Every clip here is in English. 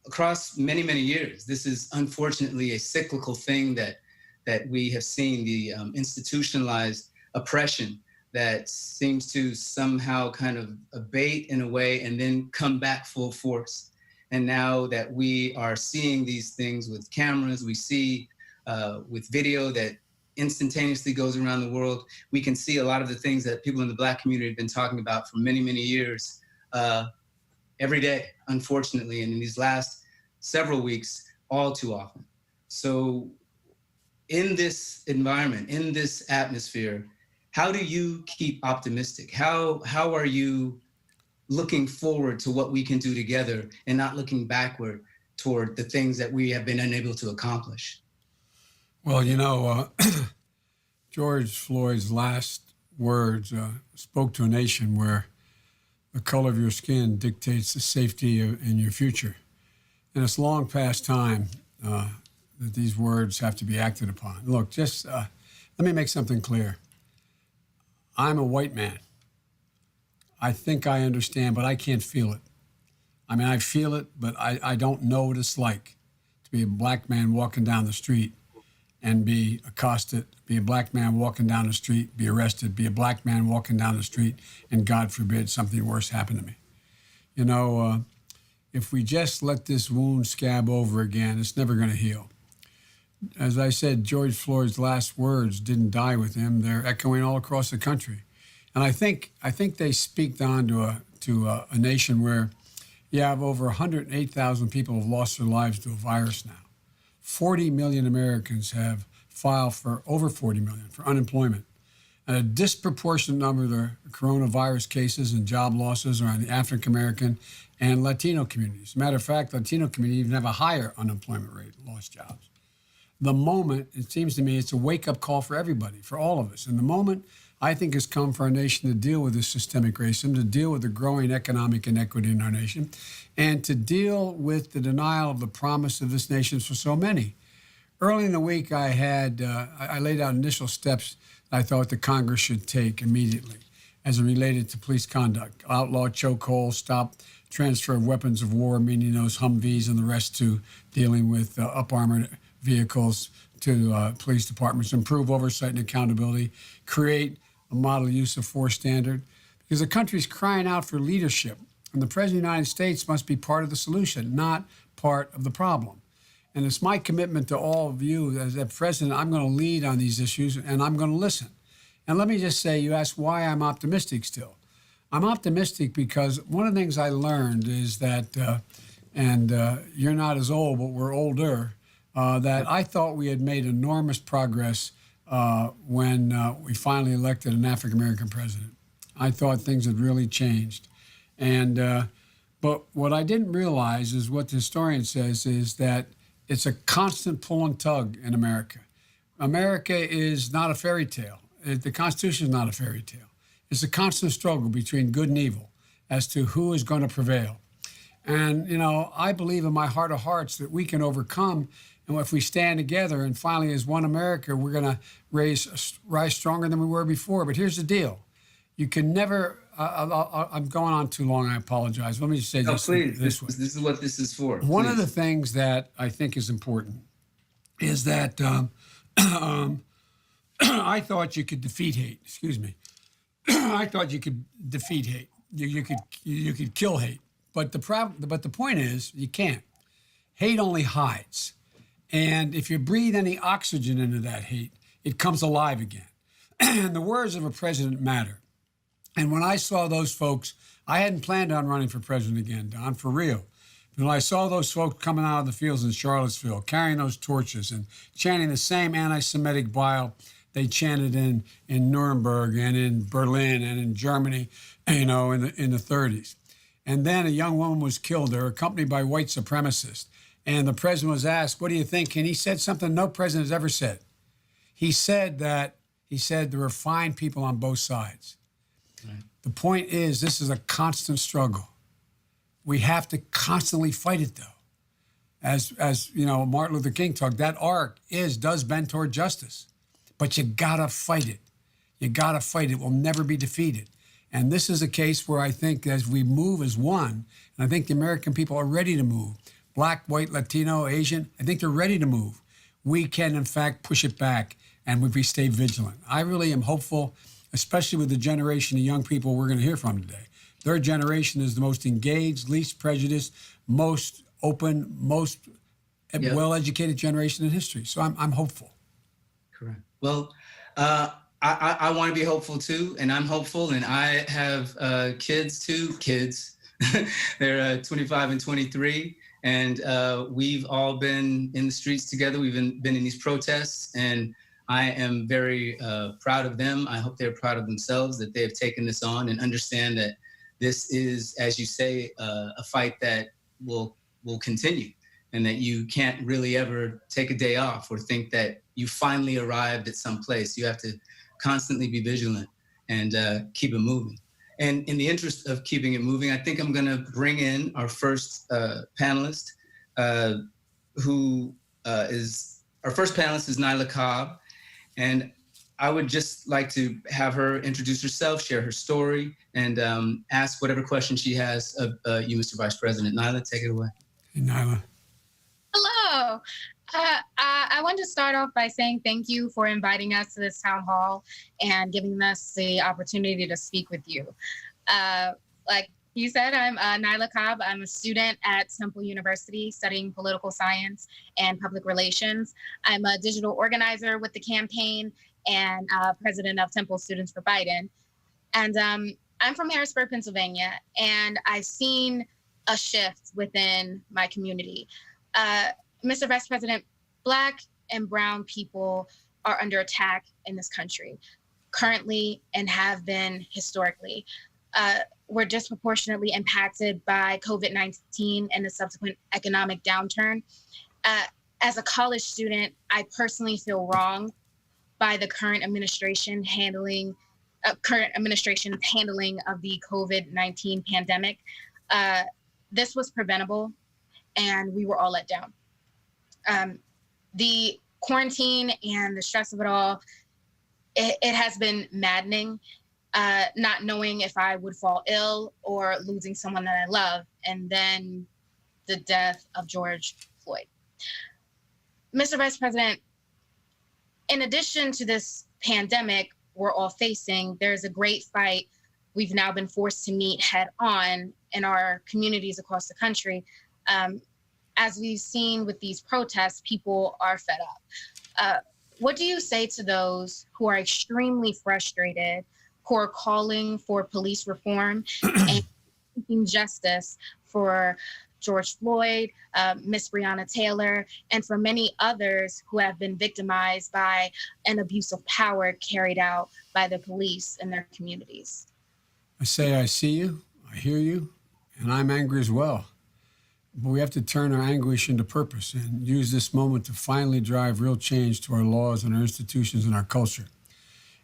across many, many years. This is unfortunately a cyclical thing that we have seen, the institutionalized oppression that seems to somehow kind of abate in a way and then come back full force. And now that we are seeing these things with cameras, we see with video that instantaneously goes around the world, we can see a lot of the things that people in the Black community have been talking about for many, many years every day, unfortunately, and in these last several weeks, all too often. So in this environment, in this atmosphere, how do you keep optimistic? How are you looking forward to what we can do together and not looking backward toward the things that we have been unable to accomplish? Well, George Floyd's last words spoke to a nation where the color of your skin dictates the safety in your future. And it's long past time that these words have to be acted upon. Look, just let me make something clear. I'm a white man. I think I understand, but I can't feel it. I mean, I feel it, but I don't know what it's like to be a black man walking down the street and be accosted, be a black man walking down the street, be arrested, be a black man walking down the street, and God forbid something worse happen to me. If we just let this wound scab over again, it's never going to heal. As I said, George Floyd's last words didn't die with him. They're echoing all across the country. And I think they speak on to a nation where you have over 108,000 people have lost their lives to a virus now. 40 million Americans have filed for over 40 million for unemployment. And a disproportionate number of the coronavirus cases and job losses are in the African American and Latino communities. As a matter of fact, Latino communities even have a higher unemployment rate, lost jobs. The moment, it seems to me, it's a wake-up call for everybody, for all of us. And the moment, I think, has come for our nation to deal with this systemic racism, to deal with the growing economic inequity in our nation, and to deal with the denial of the promise of this nation for so many. Early in the week, I laid out initial steps I thought the Congress should take immediately as it related to police conduct. Outlaw chokeholds, stop transfer of weapons of war, meaning those Humvees and the rest, to dealing with up-armored vehicles to police departments, improve oversight and accountability, create a model use of force standard, because the country's crying out for leadership, and the President of the United States must be part of the solution, not part of the problem. And it's my commitment to all of you as a president, I'm going to lead on these issues, and I'm going to listen. And let me just say, you asked why I'm optimistic still. I'm optimistic because one of the things I learned is that, you're not as old, but we're older, that I thought we had made enormous progress when we finally elected an African-American president. I thought things had really changed. But what I didn't realize is what the historian says is that it's a constant pull and tug in America. America is not a fairy tale. The Constitution is not a fairy tale. It's a constant struggle between good and evil as to who is going to prevail. And, I believe in my heart of hearts that we can overcome. And if we stand together and finally as one America, we're going to rise stronger than we were before. But here's the deal. You can never, I'm going on too long, I apologize. Let me just say this way. This is what this is for. One of the things that I think is important is that I thought you could defeat hate. Excuse me. I thought you could defeat hate. You could kill hate. But the point is, you can't. Hate only hides. And if you breathe any oxygen into that hate, it comes alive again. And the words of a president matter. And when I saw those folks, I hadn't planned on running for president again, Don, for real. But when I saw those folks coming out of the fields in Charlottesville, carrying those torches and chanting the same anti-Semitic bile they chanted in Nuremberg and in Berlin and in Germany, in the 30s. And then a young woman was killed there, accompanied by white supremacists. And the president was asked, what do you think? And he said something no president has ever said. He said there were fine people on both sides. Right. The point is, this is a constant struggle. We have to constantly fight it, though. As Martin Luther King talked, that arc does bend toward justice. But you gotta fight it. You gotta fight it. We'll never be defeated. And this is a case where I think as we move as one, and I think the American people are ready to move, Black, white, Latino, Asian, I think they're ready to move. We can, in fact, push it back, and if we stay vigilant. I really am hopeful, especially with the generation of young people we're going to hear from today. Their generation is the most engaged, least prejudiced, most open, most well-educated generation in history. So I'm hopeful. Correct. Well, I want to be hopeful too, and I'm hopeful, and I have kids too. Kids, they're 25 and 23, and we've all been in the streets together. We've been in these protests, and I am very proud of them. I hope they're proud of themselves that they have taken this on and understand that this is, as you say, a fight that will continue, and that you can't really ever take a day off or think that you finally arrived at some place. You have to constantly be vigilant and keep it moving. And in the interest of keeping it moving, I think I'm going to bring in our first panelist, our first panelist is Nyla Cobb. And I would just like to have her introduce herself, share her story, and ask whatever question she has of you, Mr. Vice President. Nyla, take it away. Hey, Nyla. Hello. I want to start off by saying thank you for inviting us to this town hall and giving us the opportunity to speak with you. Like you said, I'm Nyla Cobb. I'm a student at Temple University studying political science and public relations. I'm a digital organizer with the campaign and president of Temple Students for Biden. And I'm from Harrisburg, Pennsylvania, and I've seen a shift within my community. Mr. Vice President, Black and Brown people are under attack in this country, currently and have been historically. We're disproportionately impacted by COVID-19 and the subsequent economic downturn. As a college student, I personally feel wronged by the current administration's handling of the COVID-19 pandemic. This was preventable, and we were all let down. The quarantine and the stress of it all, it has been maddening, not knowing if I would fall ill or losing someone that I love, and then the death of George Floyd. Mr. Vice President, in addition to this pandemic we're all facing, there's a great fight we've now been forced to meet head on in our communities across the country. As we've seen with these protests, people are fed up. What do you say to those who are extremely frustrated, who are calling for police reform and seeking justice for George Floyd, Miss Breonna Taylor, and for many others who have been victimized by an abuse of power carried out by the police in their communities? I say I see you, I hear you, and I'm angry as well. But we have to turn our anguish into purpose and use this moment to finally drive real change to our laws and our institutions and our culture.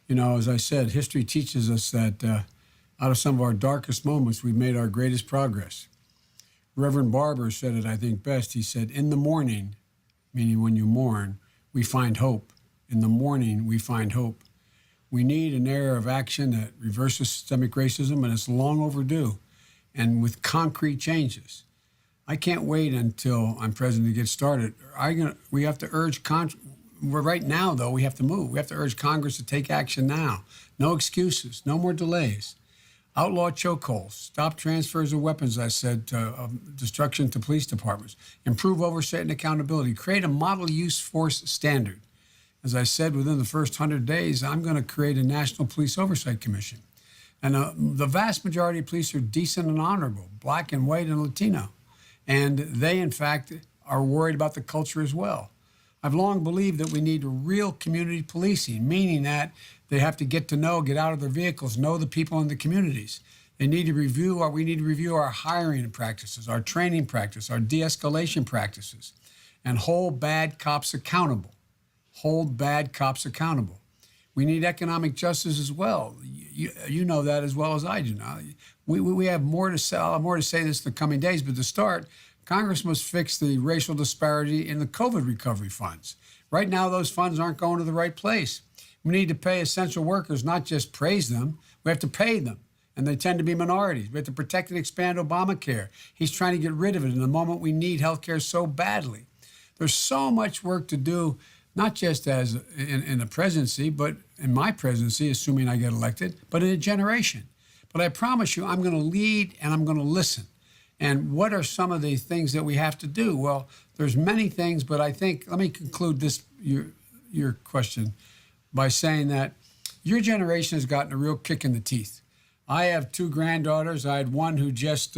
You know, as I said, history teaches us that out of some of our darkest moments, we've made our greatest progress. Reverend Barber said it, I think, best. He said, in the morning, meaning when you mourn, we find hope. In the morning, we find hope. We need an era of action that reverses systemic racism, and it's long overdue, and with concrete changes. I can't wait until I'm president to get started. We have to urge right now, though, we have to move. We have to urge Congress to take action now. No excuses, no more delays. Outlaw chokeholds, stop transfers of weapons, I said, of destruction to police departments. Improve oversight and accountability. Create a model use force standard. As I said, within the first 100 days, I'm going to create a National Police Oversight Commission. And the vast majority of police are decent and honorable, Black and white and Latino. And they, in fact, are worried about the culture as well. I've long believed that we need real community policing, meaning that they have to get out of their vehicles, know the people in the communities. We need to review our hiring practices, our training practice, our de-escalation practices, and hold bad cops accountable. Hold bad cops accountable. We need economic justice as well. You know that as well as I do now. We have more to say. I'll have more to say this in the coming days, but to start, Congress must fix the racial disparity in the COVID recovery funds. Right now, those funds aren't going to the right place. We need to pay essential workers, not just praise them. We have to pay them. and they tend to be minorities. We have to protect and expand Obamacare. He's trying to get rid of it in the moment we need health care so badly. There's so much work to do, not just as in the presidency, but in my presidency, assuming I get elected, but in a generation. But I promise you, I'm going to lead and I'm going to listen. And what are some of the things that we have to do? Well, there's many things, but I think, let me conclude this, your question, by saying that your generation has gotten a real kick in the teeth. I have 2 granddaughters. I had one who just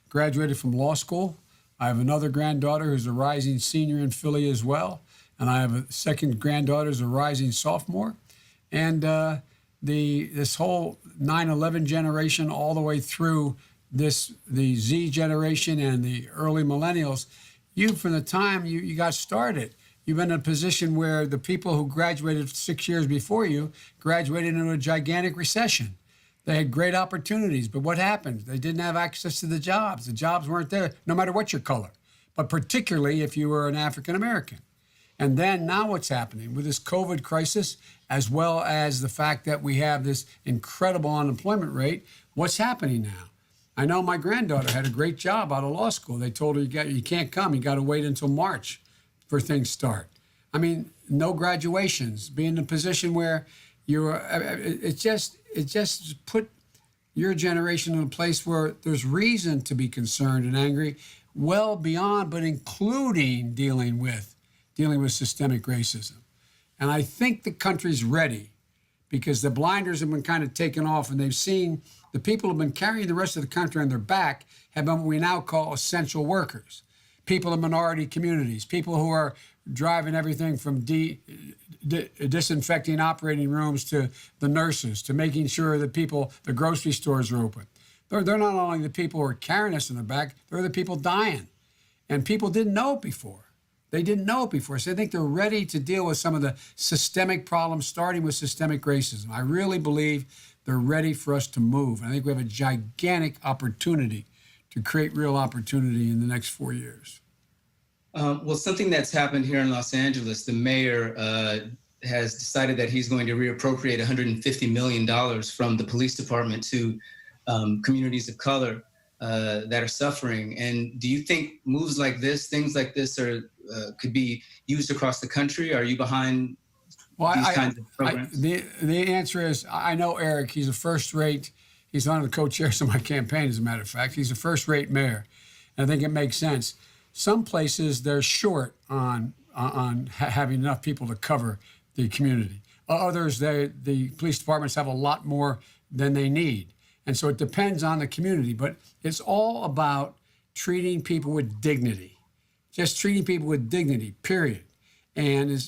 graduated from law school. I have another granddaughter who's a rising senior in Philly as well. And I have a second granddaughter who's a rising sophomore. And this whole 9/11 generation all the way through the Z generation and the early millennials, from the time you got started, you've been in a position where the people who graduated 6 years before you graduated into a gigantic recession. They had great opportunities, but what happened? They didn't have access to the jobs. The jobs weren't there, no matter what your color, but particularly if you were an African American. And then now what's happening with this COVID crisis, as well as the fact that we have this incredible unemployment rate, what's happening now? I know my granddaughter had a great job out of law school. They told her, you can't come. You got to wait until March for things start. I mean, no graduations, being in a position where it just put your generation in a place where there's reason to be concerned and angry, well beyond, but including dealing with systemic racism. And I think the country's ready because the blinders have been kind of taken off, and they've seen the people who have been carrying the rest of the country on their back have been what we now call essential workers. People in minority communities, people who are driving everything from disinfecting operating rooms to the nurses, to making sure that the grocery stores are open. They're not only the people who are carrying us in their back, they're the people dying. And people didn't know it before. They didn't know it before. So I think they're ready to deal with some of the systemic problems, starting with systemic racism. I really believe they're ready for us to move. And I think we have a gigantic opportunity to create real opportunity in the next 4 years. Well, something that's happened here in Los Angeles, the mayor has decided that he's going to reappropriate $150 million from the police department to communities of color that are suffering. And do you think moves like this, things like this, could be used across the country? Are you behind these kinds of programs? The answer is, I know Eric. He's a first-rate. He's one of the co-chairs of my campaign, as a matter of fact. He's a first-rate mayor, and I think it makes sense. Some places they're short on having enough people to cover the community. Others, the police departments have a lot more than they need. And so it depends on the community, but it's all about treating people with dignity, just treating people with dignity, period. And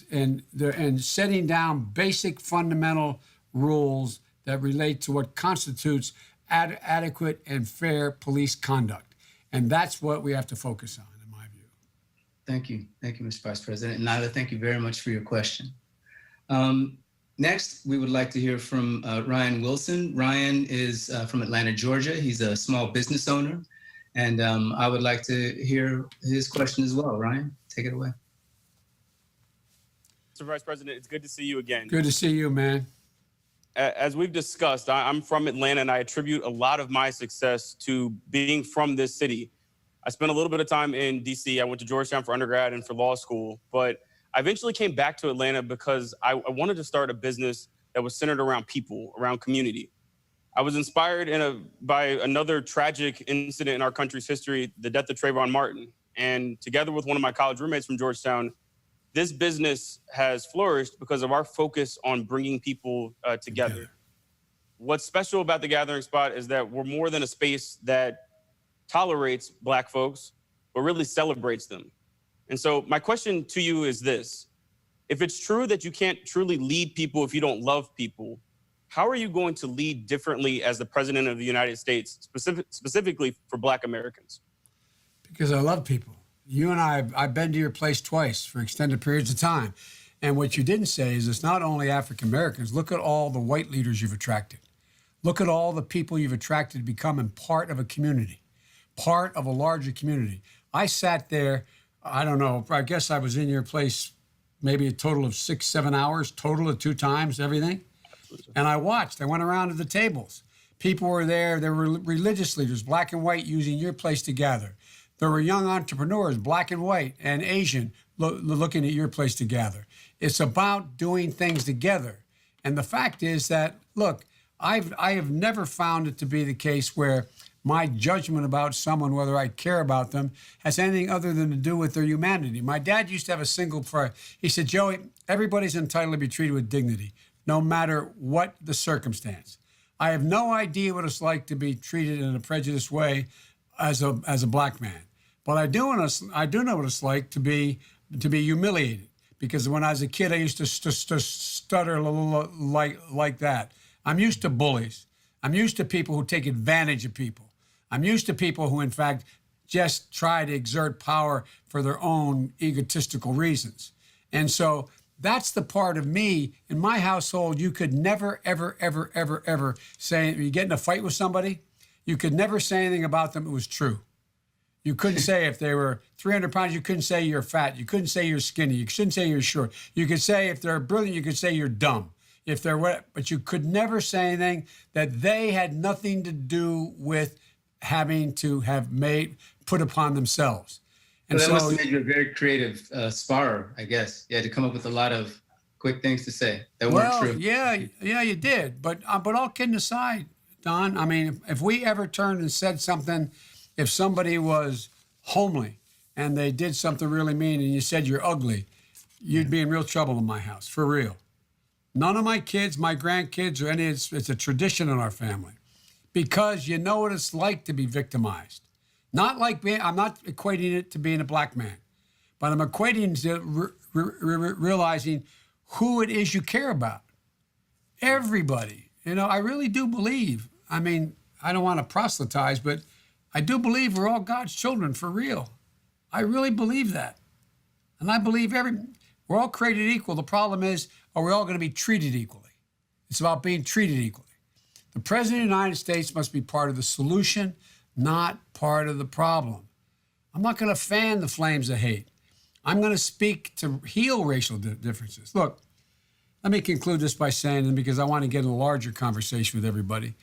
setting down basic fundamental rules that relate to what constitutes adequate and fair police conduct. And that's what we have to focus on. Thank you, Mr. Vice President. And Nyla, thank you very much for your question. Next, we would like to hear from Ryan Wilson. Ryan is from Atlanta, Georgia. He's a small business owner. And I would like to hear his question as well. Ryan, take it away. Mr. Vice President, it's good to see you again. Good to see you, man. As we've discussed, I'm from Atlanta, and I attribute a lot of my success to being from this city. I spent a little bit of time in DC. I went to Georgetown for undergrad and for law school, but I eventually came back to Atlanta because I wanted to start a business that was centered around people, around community. I was inspired by another tragic incident in our country's history, the death of Trayvon Martin. And together with one of my college roommates from Georgetown, this business has flourished because of our focus on bringing people together. What's special about the Gathering Spot is that we're more than a space that tolerates Black folks, but really celebrates them. And so my question to you is this: if it's true that you can't truly lead people if you don't love people, how are you going to lead differently as the President of the United States, specifically for Black Americans? Because I love people. You and I've been to your place twice for extended periods of time. And what you didn't say is it's not only African Americans. Look at all the white leaders you've attracted. Look at all the people you've attracted to becoming part of a community, part of a larger community. I sat there, I don't know, I guess I was in your place maybe a total of 6-7 hours, total of 2 times, everything. And I watched. I went around to the tables. People were there. There were religious leaders, black and white, using your place to gather. There were young entrepreneurs, black and white and Asian, looking at your place to gather. It's about doing things together. And the fact is that, look, I have never found it to be the case where my judgment about someone, whether I care about them, has anything other than to do with their humanity. My dad used to have a single prayer. He said, Joey, everybody's entitled to be treated with dignity, no matter what the circumstance. I have no idea what it's like to be treated in a prejudiced way as a black man. But I do know what it's like to be humiliated. Because when I was a kid, I used to stutter a little like that. I'm used to bullies. I'm used to people who take advantage of people. I'm used to people who, in fact, just try to exert power for their own egotistical reasons. And so that's the part of me. In my household, you could never, ever, ever, ever, ever say, you get in a fight with somebody, you could never say anything about them. It was true. You couldn't say if they were 300 pounds, you couldn't say you're fat. You couldn't say you're skinny. You couldn't say you're short. You could say if they're brilliant, you could say you're dumb. If they're what, but you could never say anything that they had nothing to do with having to have put upon themselves. And that so, must have made you a very creative sparrer, I guess. You had to come up with a lot of quick things to say that weren't true. Yeah, you did. But all kidding aside, Don, I mean, if we ever turned and said something, if somebody was homely and they did something really mean and you said you're ugly, you'd be in real trouble in my house, for real. None of my kids, my grandkids, or any, it's a tradition in our family. Because you know what it's like to be victimized. Not like I'm not equating it to being a black man, but I'm equating it to realizing who it is you care about. Everybody. You know, I really do believe, I mean, I don't want to proselytize, but I do believe we're all God's children for real. I really believe that. And I believe we're all created equal. The problem is, are we all going to be treated equally? It's about being treated equally. The President of the United States must be part of the solution, not part of the problem. I'm not going to fan the flames of hate. I'm going to speak to heal racial differences. Look, let me conclude this by saying, and because I want to get in a larger conversation with everybody,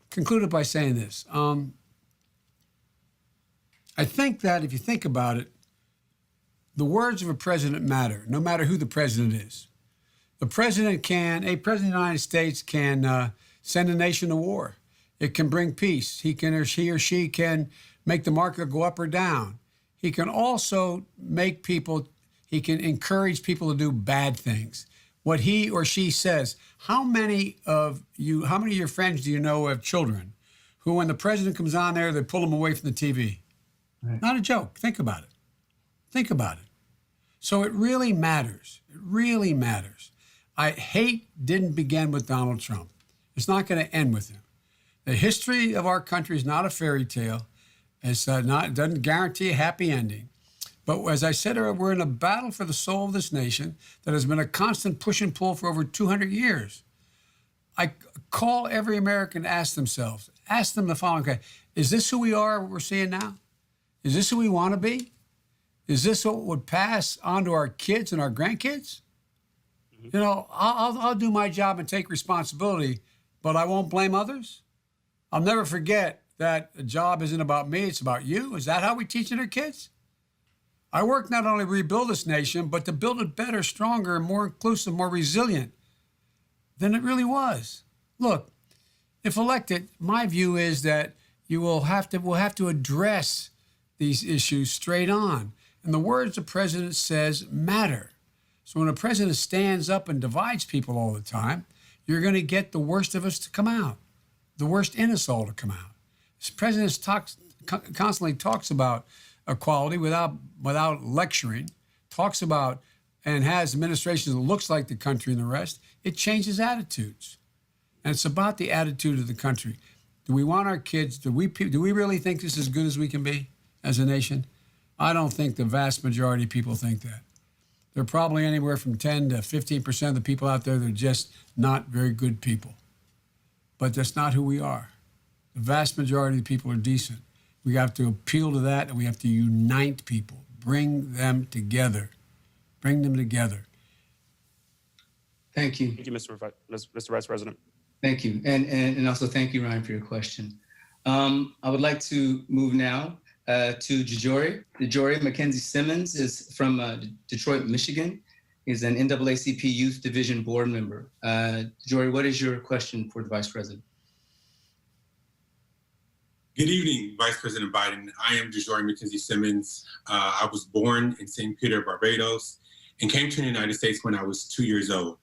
conclude it by saying this. I think that if you think about it, the words of a president matter, no matter who the president is. A president of the United States can send a nation to war. It can bring peace. He or she can make the market go up or down. He can also he can encourage people to do bad things. What he or she says. How many of your friends do you know have children who, when the president comes on there, they pull them away from the TV? Right. Not a joke. Think about it. Think about it. So it really matters. It really matters. Hate didn't begin with Donald Trump. It's not going to end with him. The history of our country is not a fairy tale. It doesn't guarantee a happy ending. But as I said earlier, we're in a battle for the soul of this nation that has been a constant push and pull for over 200 years. I call every American to ask them the following question. Is this who we are, what we're seeing now? Is this who we want to be? Is this what would pass on to our kids and our grandkids? You know, I'll do my job and take responsibility, but I won't blame others. I'll never forget that a job isn't about me, it's about you. Is that how we teach our kids? I work not only to rebuild this nation, but to build it better, stronger, and more inclusive, more resilient than it really was. Look, if elected, my view is that we'll have to address these issues straight on. And the words the president says matter. So when a president stands up and divides people all the time, you're going to get the worst of us to come out, the worst in us all to come out. This president constantly talks about equality without lecturing, talks about and has administrations that looks like the country and the rest. It changes attitudes. And it's about the attitude of the country. Do we want our kids, do we really think this is as good as we can be as a nation? I don't think the vast majority of people think that. There are probably anywhere from 10 to 15% of the people out there that are just not very good people. But that's not who we are. The vast majority of the people are decent. We have to appeal to that, and we have to unite people, bring them together. Bring them together. Thank you. Thank you, Mr. Vice President. Thank you. And also thank you, Ryan, for your question. I would like to move now to Jajori. Jajori Mackenzie Simmons is from Detroit, Michigan. He's an NAACP Youth Division board member. Jajori, what is your question for the Vice President? Good evening, Vice President Biden. I am Jajori Mackenzie Simmons. I was born in St. Peter, Barbados, and came to the United States when I was 2 years old.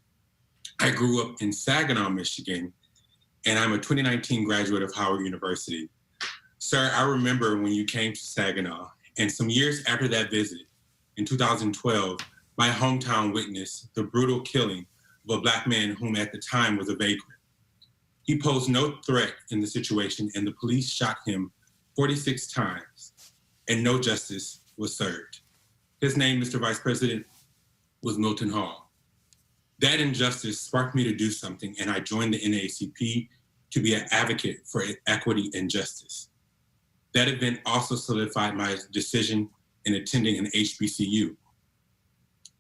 I grew up in Saginaw, Michigan, and I'm a 2019 graduate of Howard University. Sir, I remember when you came to Saginaw, and some years after that visit, in 2012, my hometown witnessed the brutal killing of a Black man whom at the time was a vagrant. He posed no threat in the situation, and the police shot him 46 times, and no justice was served. His name, Mr. Vice President, was Milton Hall. That injustice sparked me to do something, and I joined the NAACP to be an advocate for equity and justice. That event also solidified my decision in attending an HBCU.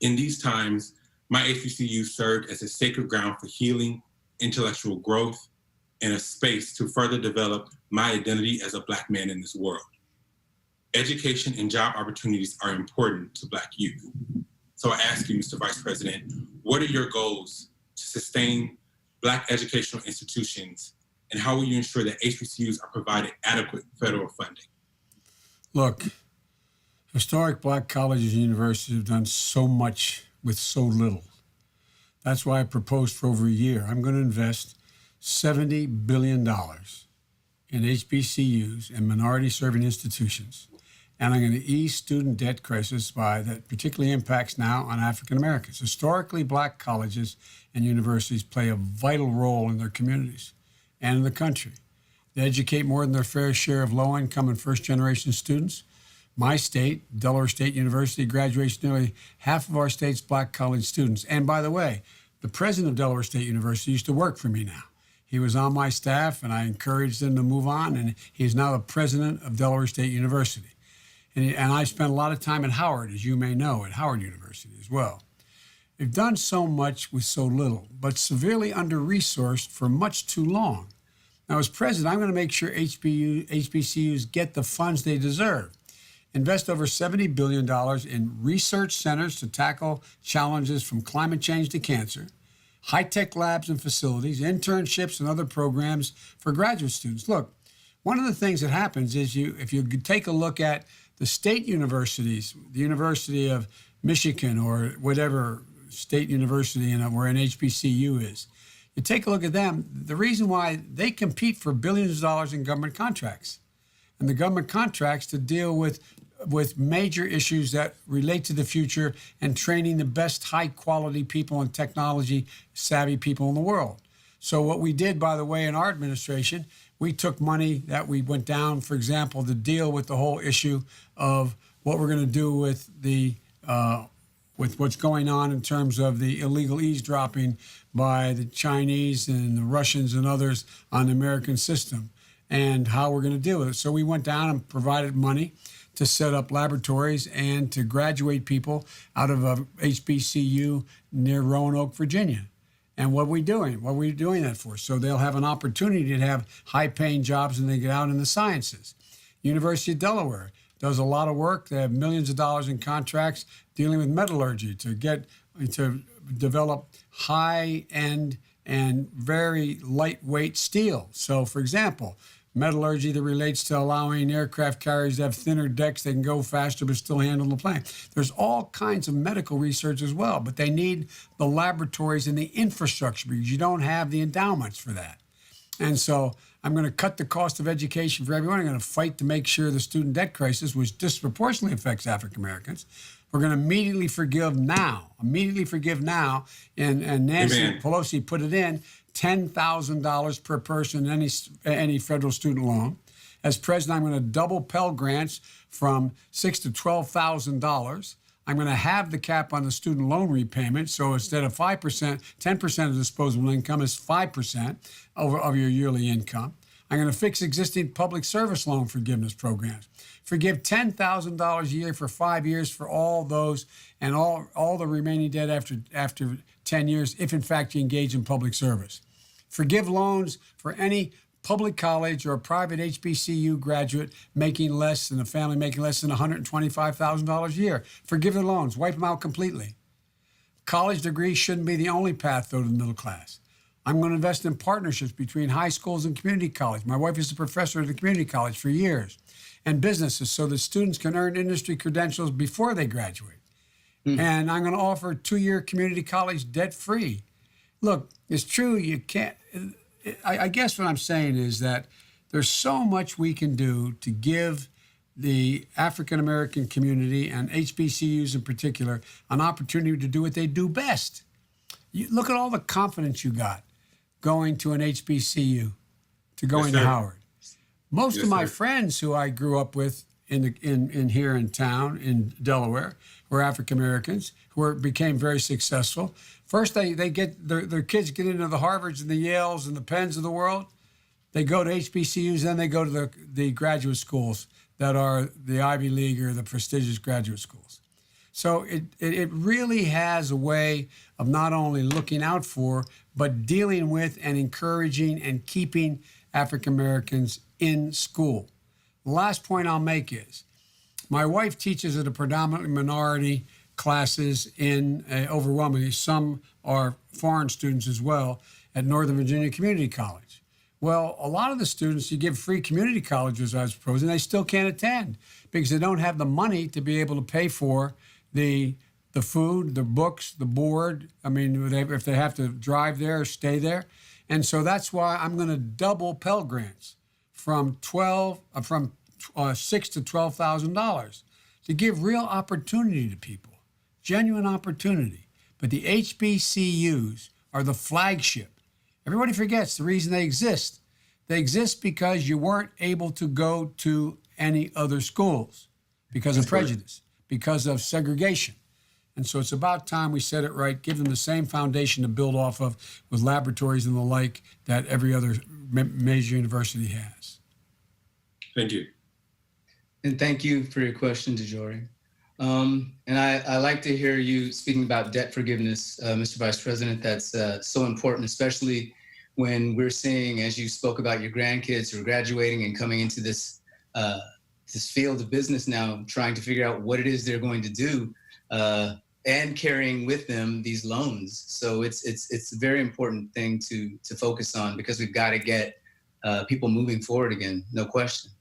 In these times, my HBCU served as a sacred ground for healing, intellectual growth, and a space to further develop my identity as a Black man in this world. Education and job opportunities are important to Black youth. So I ask you, Mr. Vice President, what are your goals to sustain Black educational institutions, and how will you ensure that HBCUs are provided adequate federal funding? Look, historic Black colleges and universities have done so much with so little. That's why I proposed for over a year, I'm going to invest $70 billion in HBCUs and minority-serving institutions. And I'm going to ease student debt crisis that particularly impacts now on African Americans. Historically, Black colleges and universities play a vital role in their communities and in the country. They educate more than their fair share of low-income and first-generation students. My state, Delaware State University, graduates nearly half of our state's Black college students. And by the way, the president of Delaware State University used to work for me now. He was on my staff, and I encouraged him to move on, and he's now the president of Delaware State University. And I spent a lot of time at Howard, as you may know, at Howard University as well. They've done so much with so little, but severely under-resourced for much too long. Now, as president, I'm going to make sure HBCUs get the funds they deserve. Invest over $70 billion in research centers to tackle challenges from climate change to cancer, high-tech labs and facilities, internships and other programs for graduate students. Look, one of the things that happens is if you take a look at the state universities, the University of Michigan or whatever state university where an HBCU is, you take a look at them, the reason why they compete for billions of dollars in government contracts. And the government contracts to deal with major issues that relate to the future and training the best high-quality people and technology-savvy people in the world. So what we did, by the way, in our administration, we took money that we went down, for example, to deal with the whole issue of what we're going to do with with what's going on in terms of the illegal eavesdropping by the Chinese and the Russians and others on the American system, and how we're going to deal with it. So we went down and provided money to set up laboratories and to graduate people out of a HBCU near Roanoke, Virginia. And what are we doing? What are we doing that for? So they'll have an opportunity to have high-paying jobs when they get out in the sciences. University of Delaware does a lot of work. They have millions of dollars in contracts dealing with metallurgy to develop high-end and very lightweight steel. So, for example, metallurgy that relates to allowing aircraft carriers to have thinner decks, they can go faster but still handle the plane. There's all kinds of medical research as well, but they need the laboratories and the infrastructure because you don't have the endowments for that. And so I'm going to cut the cost of education for everyone. I'm going to fight to make sure the student debt crisis, which disproportionately affects African Americans, we're going to immediately forgive now, and Nancy Amen. Pelosi put it in, $10,000 per person in any federal student loan. As president, I'm going to double Pell Grants from $6,000 to $12,000. I'm going to have the cap on the student loan repayment. So instead of 5%, 10% of disposable income is 5% of your yearly income. I'm going to fix existing public service loan forgiveness programs. Forgive $10,000 a year for 5 years for all those and all the remaining debt after 10 years, if in fact you engage in public service. Forgive loans for any public college or private HBCU graduate making less than a family making less than $125,000 a year. Forgive their loans, wipe them out completely. College degrees shouldn't be the only path, though, to the middle class. I'm going to invest in partnerships between high schools and community college. My wife is a professor at the community college for years, and businesses so that students can earn industry credentials before they graduate. And I'm going to offer 2-year community college debt-free. Look, it's true, you can't, I guess what I'm saying is that there's so much we can do to give the African-American community and HBCUs in particular an opportunity to do what they do best. You look at all the confidence you got going to an HBCU, to going to Howard. Most of my friends who I grew up with in here in town in Delaware were African Americans who became very successful. First, they get their kids get into the Harvards and the Yales and the Penns of the world. They go to HBCUs, then they go to the graduate schools that are the Ivy League or the prestigious graduate schools. So it really has a way of not only looking out for, but dealing with and encouraging and keeping African Americans in school. The last point I'll make is, my wife teaches at a predominantly minority classes in overwhelmingly, some are foreign students as well, at Northern Virginia Community College. Well, a lot of the students, you give free community colleges, I suppose, and they still can't attend because they don't have the money to be able to pay for the food, the books, the board. I mean, if they have to drive there or stay there. And so that's why I'm going to double Pell Grants from $6,000 to $12,000 to give real opportunity to people, genuine opportunity. But the HBCUs are the flagship. Everybody forgets the reason they exist. They exist because you weren't able to go to any other schools because of prejudice, because of segregation. And so it's about time we set it right, give them the same foundation to build off of with laboratories and the like that every other major university has. Thank you. And thank you for your question, DeJory. And I like to hear you speaking about debt forgiveness, Mr. Vice President. That's so important, especially when we're seeing, as you spoke about your grandkids who are graduating and coming into this field of business now, trying to figure out what it is they're going to do and carrying with them these loans. So it's a very important thing to focus on because we've got to get people moving forward again, no question.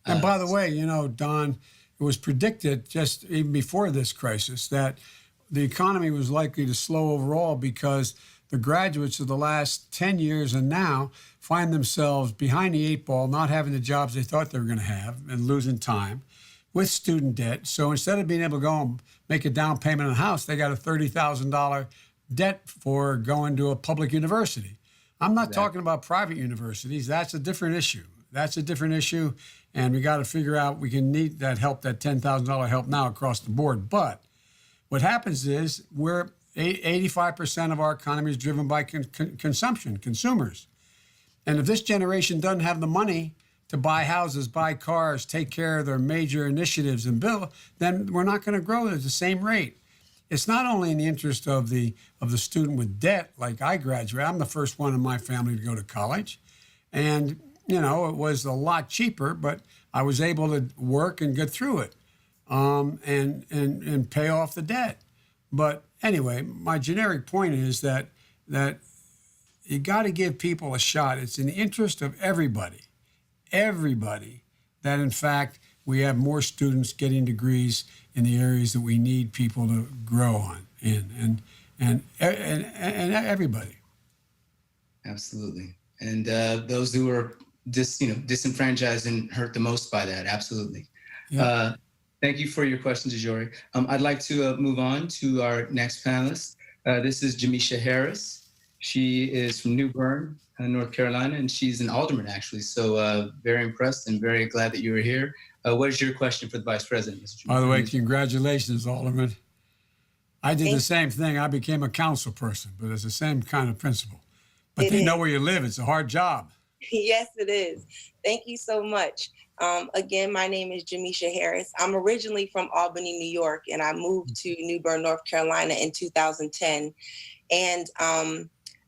And by the way, you know, Don, it was predicted just even before this crisis that the economy was likely to slow overall because the graduates of the last 10 years and now find themselves behind the 8 ball, not having the jobs they thought they were going to have and losing time with student debt. So instead of being able to go and make a down payment on a house, they got a $30,000 debt for going to a public university. I'm not talking about private universities. That's a different issue. That's a different issue. And we got to figure out we can need that help, that $10,000 help now across the board. But what happens is 85% of our economy is driven by consumption, consumers. And if this generation doesn't have the money to buy houses, buy cars, take care of their major initiatives and build, then we're not going to grow at the same rate. It's not only in the interest of the student with debt, like I graduated. I'm the first one in my family to go to college. And you know, it was a lot cheaper, but I was able to work and get through it and pay off the debt. But anyway, my generic point is that you got to give people a shot. It's in the interest of everybody, that in fact we have more students getting degrees in the areas that we need people to grow on in, and everybody. Absolutely. And those who are disenfranchised and hurt the most by that. Absolutely. Yeah. Thank you for your question, DeJory. I'd like to move on to our next panelist. This is Jamisha Harris. She is from New Bern, North Carolina, and she's an alderman, actually. So very impressed and very glad that you were here. What is your question for the Vice President, Mr. By the way, congratulations, Alderman. I did the same thing. I became a council person, but it's the same kind of principle. But they know where you live. It's a hard job. Yes, it is. Thank you so much. Again, my name is Jamisha Harris. I'm originally from Albany, New York, and I moved to New Bern, North Carolina in 2010. And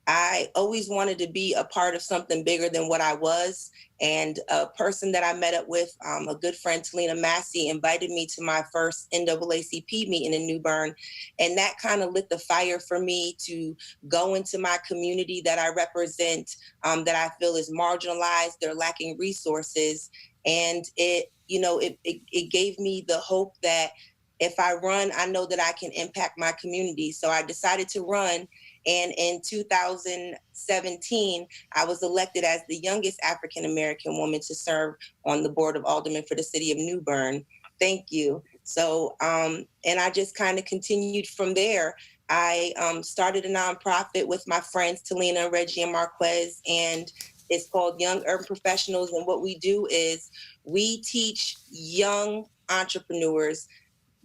I always wanted to be a part of something bigger than what I was. And a person that I met up with, a good friend, Talina Massey, invited me to my first NAACP meeting in New Bern. And that kind of lit the fire for me to go into my community that I represent, that I feel is marginalized, they're lacking resources. And it gave me the hope that if I run, I know that I can impact my community. So I decided to run. And in 2017, I was elected as the youngest African-American woman to serve on the Board of Aldermen for the city of New Bern. Thank you. So, and I just kind of continued from there. I started a nonprofit with my friends, Talina, Reggie, and Marquez, and it's called Young Urban Professionals. And what we do is we teach young entrepreneurs,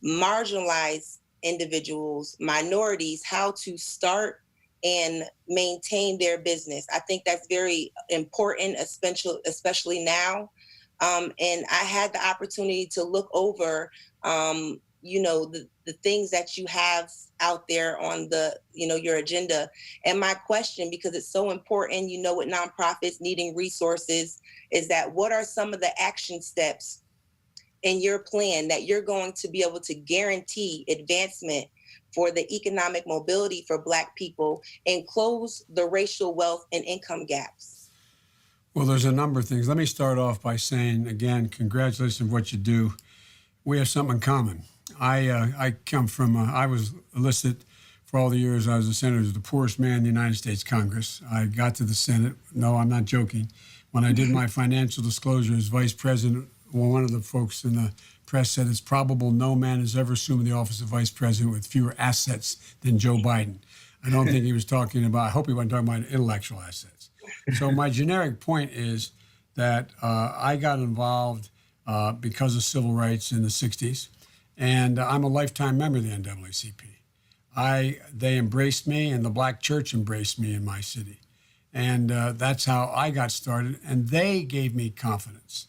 marginalized individuals, minorities, how to start and maintain their business. I think that's very important, especially now. And I had the opportunity to look over, the things that you have out there on your agenda. And my question, because it's so important, with nonprofits needing resources, is that what are some of the action steps in your plan that you're going to be able to guarantee advancement for the economic mobility for Black people and close the racial wealth and income gaps? Well, there's a number of things. Let me start off by saying, again, congratulations on what you do. We have something in common. I come from, I was enlisted for all the years I was a senator, the poorest man in the United States Congress. I got to the Senate. No, I'm not joking. When I did my financial disclosure as vice president, one of the folks in the press said it's probable no man has ever assumed the office of vice president with fewer assets than Joe Biden. I don't think he was talking about, I hope he wasn't talking about intellectual assets. So my generic point is that I got involved because of civil rights in the 60s, and I'm a lifetime member of the NAACP. They embraced me, and the Black church embraced me in my city. And that's how I got started, and they gave me confidence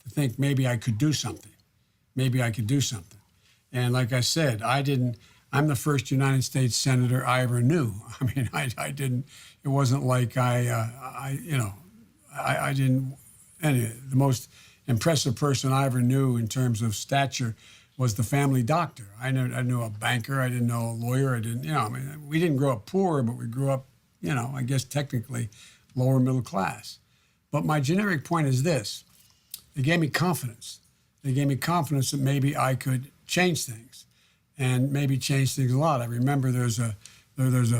to think maybe I could do something. Maybe I could do something. And like I said, I'm the first United States senator I ever knew. I mean, I didn't, it wasn't like I didn't, anyway, the most impressive person I ever knew in terms of stature was the family doctor. I knew a banker, I didn't know a lawyer, we didn't grow up poor, but we grew up, I guess technically lower middle class. But my generic point is this: they gave me confidence. They gave me confidence that maybe I could change things, and maybe change things a lot. I remember there's a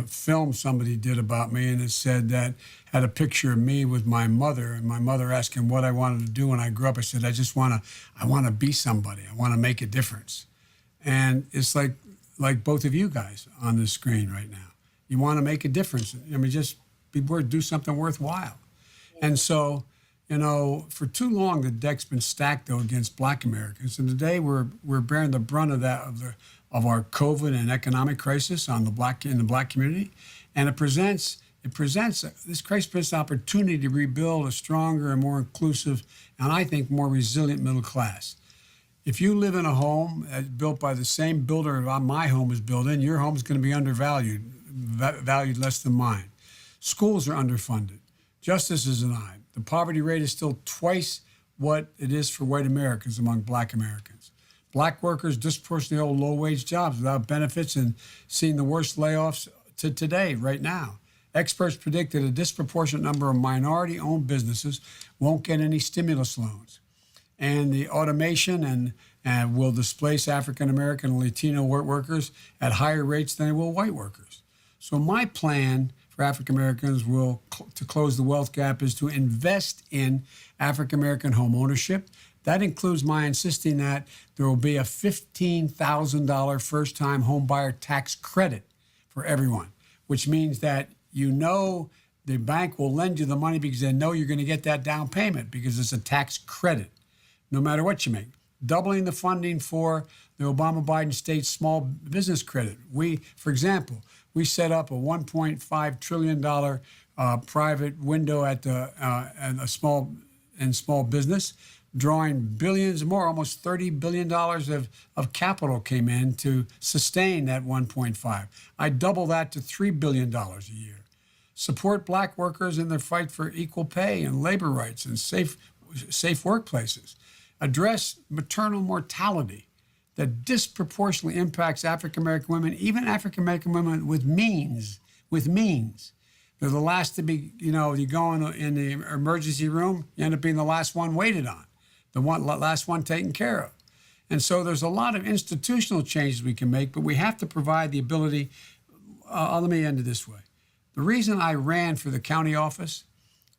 film somebody did about me, and it said that had a picture of me with my mother, and my mother asking what I wanted to do when I grew up. I said, I want to be somebody. I want to make a difference. And it's like both of you guys on the screen right now. You want to make a difference. Just do something worthwhile. And so, for too long, the deck's been stacked, though, against Black Americans. And today we're bearing the brunt of that, of our COVID and economic crisis in the Black community. And this crisis presents an opportunity to rebuild a stronger and more inclusive, and I think more resilient middle class. If you live in a home built by the same builder my home is built in, your home is going to be undervalued, valued less than mine. Schools are underfunded. Justice is denied. The poverty rate is still twice what it is for white Americans among Black Americans. Black workers disproportionately hold low-wage jobs without benefits and seeing the worst layoffs to today, right now. Experts predict that a disproportionate number of minority-owned businesses won't get any stimulus loans. And the automation and will displace African-American and Latino workers at higher rates than it will white workers. So my plan for African Americans to close the wealth gap is to invest in African American home ownership. That includes my insisting that there will be a $15,000 first-time home buyer tax credit for everyone, which means that the bank will lend you the money because they know you're going to get that down payment because it's a tax credit, no matter what you make. Doubling the funding for the Obama-Biden state small business credit. For example, we set up a $1.5 trillion private window at small business, drawing billions more, almost $30 billion of capital came in to sustain that 1.5. I double that to $3 billion a year. Support black workers in their fight for equal pay and labor rights and safe workplaces. Address maternal mortality that disproportionately impacts African American women, even African American women with means. They're the last to be, you go in the emergency room, you end up being the last one waited on, last one taken care of. And so there's a lot of institutional changes we can make, but we have to provide the ability. Let me end it this way. The reason I ran for the county office,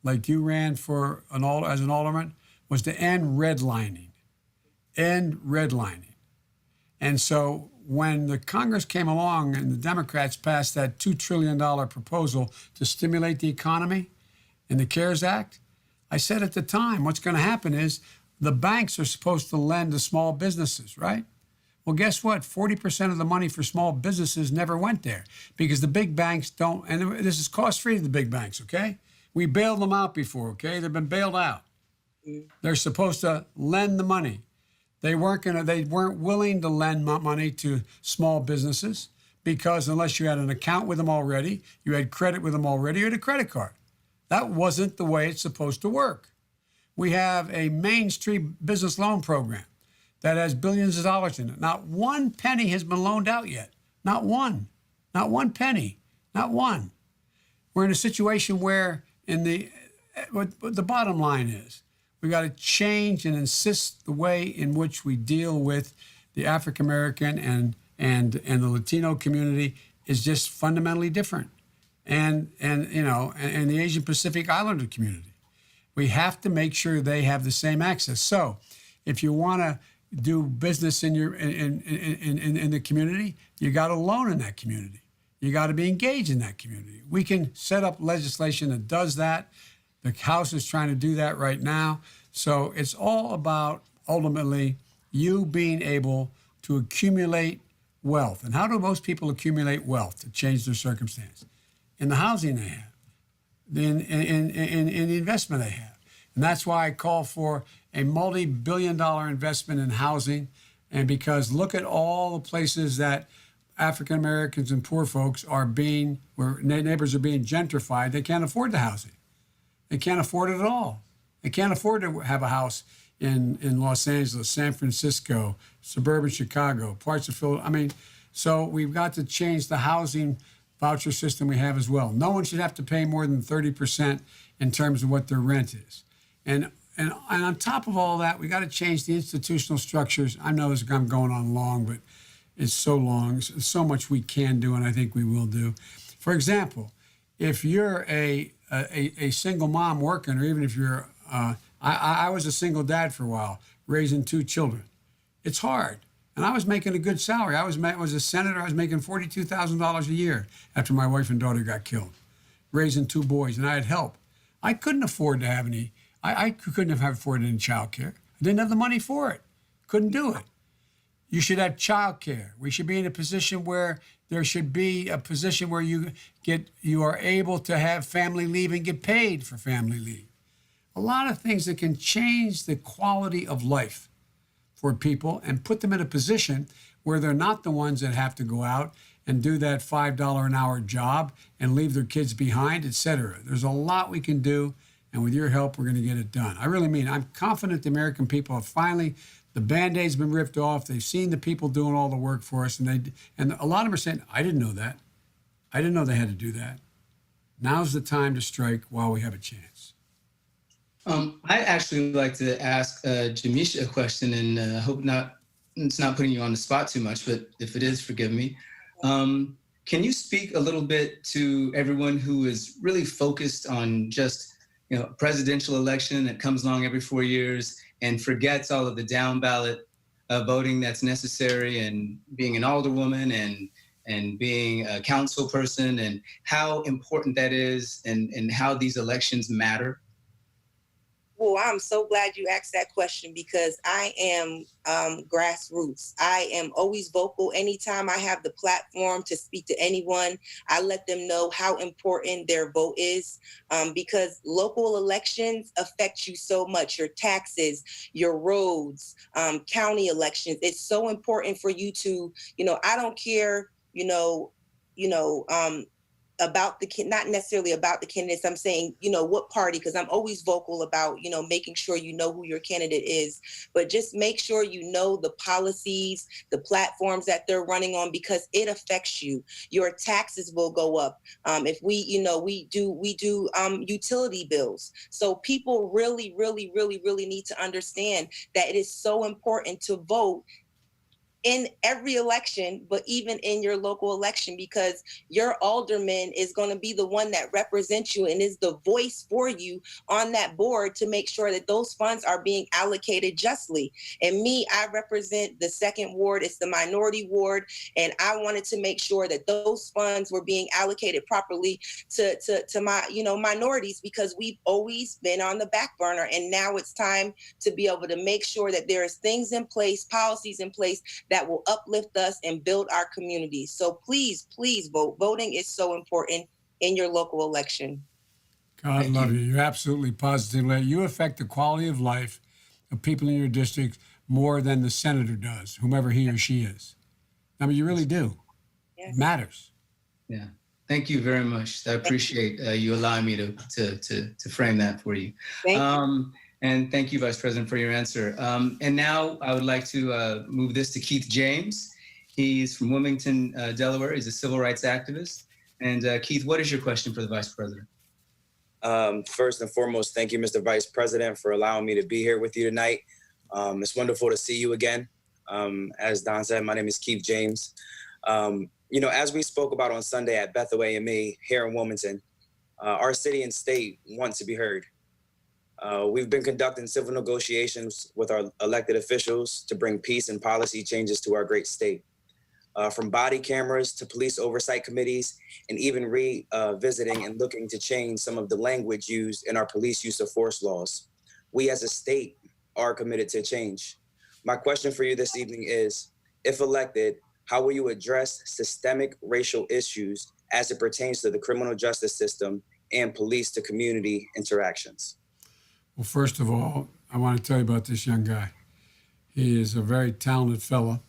like you ran for as an alderman, was to end redlining. And so when the Congress came along and the Democrats passed that $2 trillion proposal to stimulate the economy in the CARES Act, I said at the time, what's going to happen is the banks are supposed to lend to small businesses, right? Well, guess what? 40% of the money for small businesses never went there because the big banks don't, and this is cost-free to the big banks, okay? We bailed them out before, okay? They've been bailed out. They're supposed to lend the money. They weren't willing to lend money to small businesses because unless you had an account with them already, you had credit with them already, you had a credit card. That wasn't the way it's supposed to work. We have a Main Street business loan program that has billions of dollars in it. Not one penny has been loaned out yet. Not one. Not one penny. Not one. We're in a situation where what the bottom line is, we got to change and insist the way in which we deal with the African American and the Latino community is just fundamentally different, and the Asian Pacific Islander community. We have to make sure they have the same access. So, if you want to do business in the community, you got to loan in that community. You got to be engaged in that community. We can set up legislation that does that. The House is trying to do that right now. So it's all about, ultimately, you being able to accumulate wealth. And how do most people accumulate wealth to change their circumstance? In the housing they have, in the investment they have. And that's why I call for a multi-billion-dollar investment in housing. And because look at all the places that African Americans and poor folks where neighbors are being gentrified, they can't afford the housing. They can't afford it at all. They can't afford to have a house in Los Angeles, San Francisco, suburban Chicago, parts of Philadelphia. So we've got to change the housing voucher system we have as well. No one should have to pay more than 30% in terms of what their rent is. And on top of all that, we got to change the institutional structures. I know I'm going on long, but it's so long. There's so much we can do, and I think we will do. For example, if you're a single mom working, or even if you're, I was a single dad for a while, raising 2 children. It's hard. And I was making a good salary. I was a senator. I was making $42,000 a year after my wife and daughter got killed, raising 2 boys, and I had help. I couldn't afford to have any, I couldn't have afforded any child care. I didn't have the money for it. Couldn't do it. You should have child care. We should be in a position where there should be a position where you are able to have family leave and get paid for family leave. A lot of things that can change the quality of life for people and put them in a position where they're not the ones that have to go out and do that $5 an hour job and leave their kids behind, et cetera. There's a lot we can do, and with your help, we're going to get it done. I really mean, I'm confident the American people have finally, the Band-Aid's been ripped off. They've seen the people doing all the work for us, and a lot of them are saying, I didn't know that. I didn't know they had to do that. Now's the time to strike while we have a chance. I'd actually like to ask Jamisha a question, and I hope it's not putting you on the spot too much, but if it is, forgive me. Can you speak a little bit to everyone who is really focused on just, presidential election that comes along every 4 years and forgets all of the down ballot voting that's necessary, and being an alderwoman and being a council person, and how important that is, and how these elections matter? Well, I'm so glad you asked that question, because I am grassroots. I am always vocal. Anytime I have the platform to speak to anyone, I let them know how important their vote is, because local elections affect you so much. Your taxes, your roads, county elections. It's so important for you to, I don't care, about not necessarily about the candidates. I'm saying, what party, because I'm always vocal about, making sure you know who your candidate is, but just make sure you know the policies, the platforms that they're running on, because it affects you. Your taxes will go up. If we do utility bills. So people really, really, really, really need to understand that it is so important to vote in every election, but even in your local election, because your alderman is going to be the one that represents you and is the voice for you on that board to make sure that those funds are being allocated justly. And I represent the 2nd ward. It's the minority ward. And I wanted to make sure that those funds were being allocated properly to my, minorities, because we've always been on the back burner. And now it's time to be able to make sure that there's things in place, policies in place that will uplift us and build our communities. So please, please vote. Voting is so important in your local election. God love you. You're absolutely positive. You affect the quality of life of people in your district more than the senator does, whomever he or she is. I mean, you really do. Yes. It matters. Yeah. Thank you very much. I appreciate you allowing me to frame that for you. Thank you. And thank you, Vice President, for your answer. And now I would like to move this to Keith James. He's from Wilmington, Delaware. He's a civil rights activist. And Keith, what is your question for the Vice President? First and foremost, thank you, Mr. Vice President, for allowing me to be here with you tonight. It's wonderful to see you again. As Don said, my name is Keith James. As we spoke about on Sunday at Bethel AME here in Wilmington, our city and state want to be heard. We've been conducting civil negotiations with our elected officials to bring peace and policy changes to our great state. From body cameras to police oversight committees, and even revisiting and looking to change some of the language used in our police use of force laws. We as a state are committed to change. My question for you this evening is, if elected, how will you address systemic racial issues as it pertains to the criminal justice system and police to community interactions? Well, first of all, I want to tell you about this young guy. He is a very talented fellow.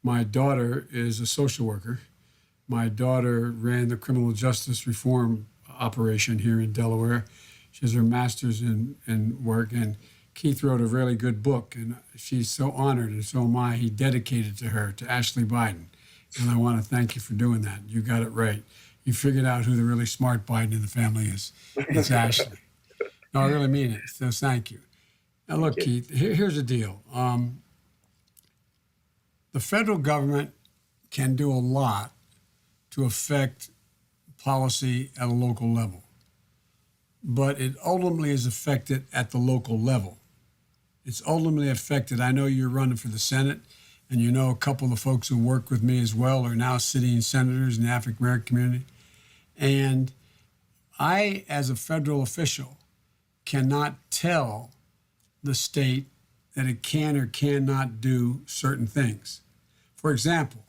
My daughter is a social worker. My daughter ran the criminal justice reform operation here in Delaware. She has her master's in work, and Keith wrote a really good book, and she's so honored, and so am I. He dedicated to her, to Ashley Biden, and I want to thank you for doing that. You got it right. You figured out who the really smart Biden in the family is. It's Ashley. No, I really mean it, so thank you. Now look, Keith, here's the deal. The federal government can do a lot to affect policy at a local level, but it ultimately is affected at the local level. It's ultimately affected. I know you're running for the Senate, and you know a couple of folks who work with me as well are now sitting senators in the African American community. And I, as a federal official, cannot tell the state that it can or cannot do certain things. For example,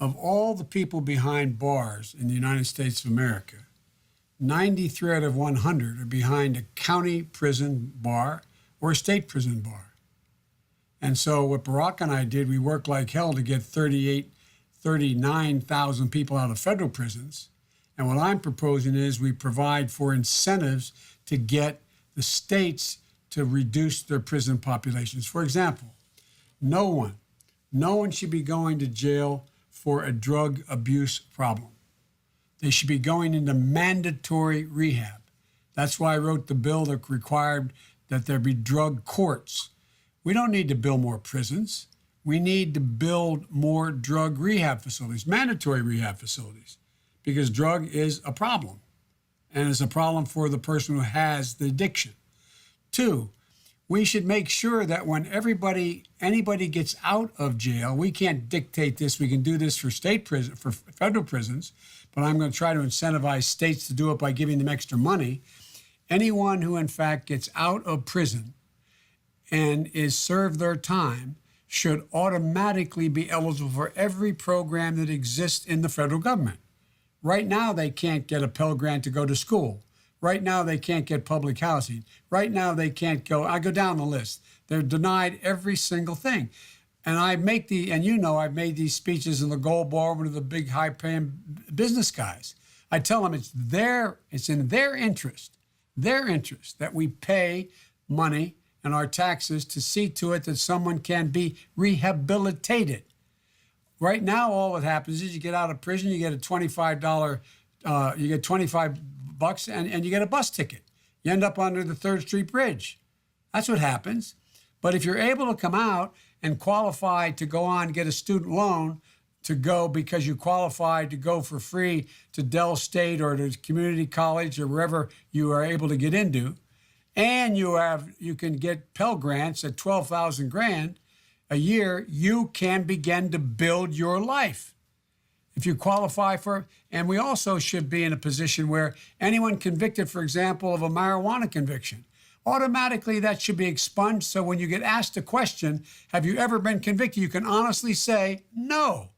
of all the people behind bars in the United States of America, 93 out of 100 are behind a county prison bar or a state prison bar. And so what Barack and I did, we worked like hell to get 39,000 people out of federal prisons. And what I'm proposing is we provide for incentives to get the states to reduce their prison populations. For example, no one should be going to jail for a drug abuse problem. They should be going into mandatory rehab. That's why I wrote the bill that required that there be drug courts. We don't need to build more prisons. We need to build more drug rehab facilities, mandatory rehab facilities, because drug is a problem. And it's a problem for the person who has the addiction. 2, we should make sure that when anybody gets out of jail, we can't dictate this. We can do this for for federal prisons, but I'm going to try to incentivize states to do it by giving them extra money. Anyone who in fact gets out of prison and is served their time should automatically be eligible for every program that exists in the federal government. Right now, they can't get a Pell Grant to go to school. Right now, they can't get public housing. Right now, they can't go. I go down the list. They're denied every single thing. And I've made these speeches in the Gold Bar to the big high-paying business guys. I tell them it's in their interest that we pay money and our taxes to see to it that someone can be rehabilitated. Right now, all that happens is you get out of prison, you get a $25, you get $25 and you get a bus ticket. You end up under the 3rd Street Bridge. That's what happens. But if you're able to come out and qualify to go on and get a student loan to go because you qualified to go for free to Dell State or to community college or wherever you are able to get into, and you can get Pell Grants at $12,000 grand a year, you can begin to build your life. If you qualify for, and we also should be in a position where anyone convicted, for example, of a marijuana conviction, automatically that should be expunged. So when you get asked a question, have you ever been convicted? You can honestly say no,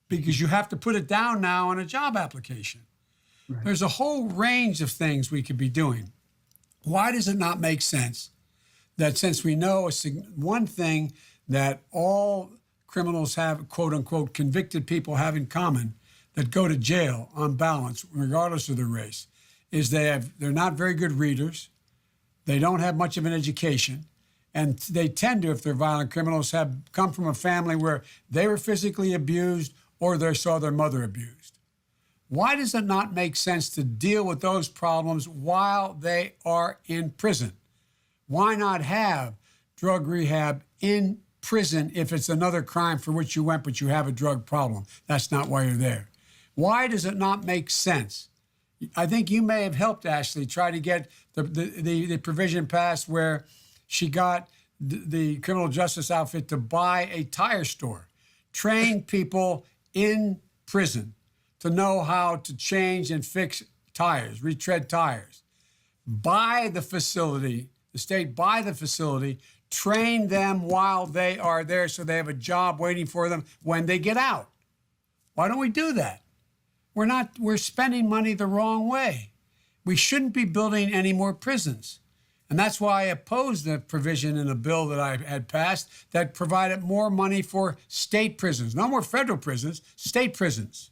because you have to put it down now on a job application. Right. There's a whole range of things we could be doing. Why does it not make sense that since we know one thing that all criminals have, quote unquote, convicted people have in common that go to jail on balance, regardless of their race, is they're not very good readers. They don't have much of an education. And they tend to, if they're violent criminals, have come from a family where they were physically abused or they saw their mother abused. Why does it not make sense to deal with those problems while they are in prison? Why not have drug rehab in prison if it's another crime for which you went, but you have a drug problem? That's not why you're there. Why does it not make sense? I think you may have helped Ashley try to get the provision passed where she got the criminal justice outfit to buy a tire store, train people in prison to know how to change and fix tires, retread tires. Buy the facility, the state buy the facility, train them while they are there so they have a job waiting for them when they get out. Why don't we do that? We're spending money the wrong way. We shouldn't be building any more prisons. And that's why I opposed the provision in a bill that I had passed that provided more money for state prisons. No more federal prisons, state prisons.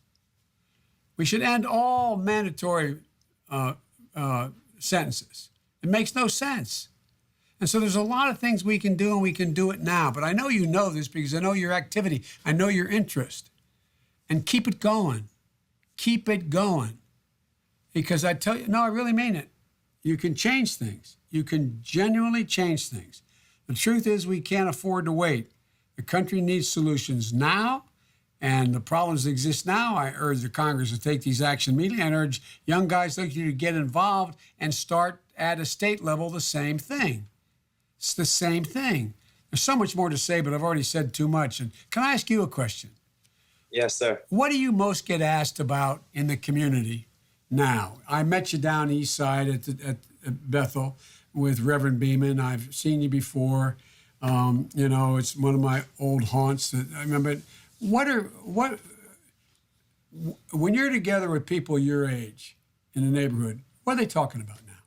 We should end all mandatory sentences. It makes no sense. And so there's a lot of things we can do, and we can do it now. But I know you know this because I know your activity. I know your interest. And keep it going. Keep it going. Because I tell you, no, I really mean it. You can change things. You can genuinely change things. The truth is we can't afford to wait. The country needs solutions now, and the problems that exist now, I urge the Congress to take these actions immediately. I urge young guys like you to get involved and start at a state level the same thing. It's the same thing. There's so much more to say, but I've already said too much. And can I ask you a question? Yes, sir. What do you most get asked about in the community now? I met you down East Side at Bethel with Reverend Beeman. I've seen you before. It's one of my old haunts that I remember. When you're together with people your age in the neighborhood, what are they talking about now?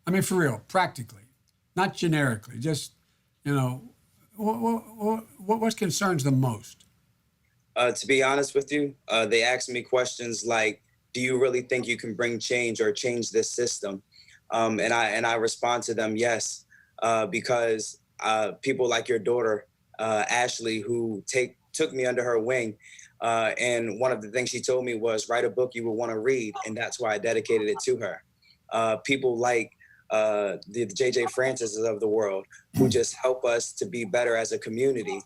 I mean, for real, practically, not generically, just, what concerns them most? To be honest with you, they ask me questions like, do you really think you can bring change or change this system? And I respond to them, yes, because people like your daughter, Ashley, who took me under her wing. And one of the things she told me was, write a book you will want to read. And that's why I dedicated it to her. People like the JJ Francis's of the world who just help us to be better as a community.